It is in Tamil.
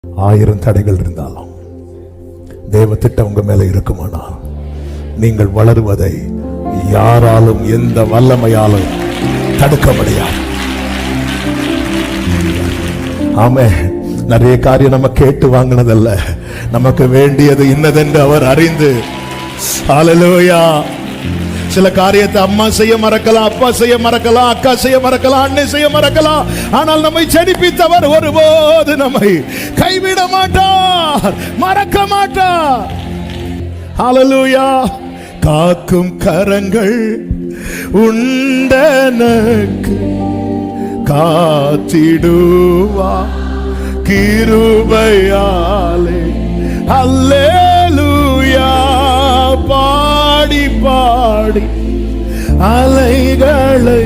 1000 தடைகள் இருந்தாலும் தேவ திட்டம் உங்க மேல இருக்குமானால் நீங்கள் வளருவதை யாராலும் எந்த வல்லமையாலும் தடுக்க முடியாது. ஆமே. நிறைய காரியம் நம்ம கேட்டு வாங்கினதல்ல, நமக்கு வேண்டியது இன்னதென்று அவர் அறிந்து. ஹல்லேலூயா. சில காரியத்தை அம்மா செய்ய மறக்கலாம், அப்பா செய்ய மறக்கலாம், அக்கா செய்ய மறக்கலாம், அண்ணன் செய்ய மறக்கலாம். ஆனால் நம்மை ஜெனிப்பித்தவர் ஒருபோது நம்மை கைவிட மாட்டார், மறக்க மாட்டார். ஹல்லேலூயா. காக்கும் கரங்கள் உண்டனக்கு காத்திடுவா கிருபையாலே. அல்லேலூயா. பாடி பாடி அலைகளை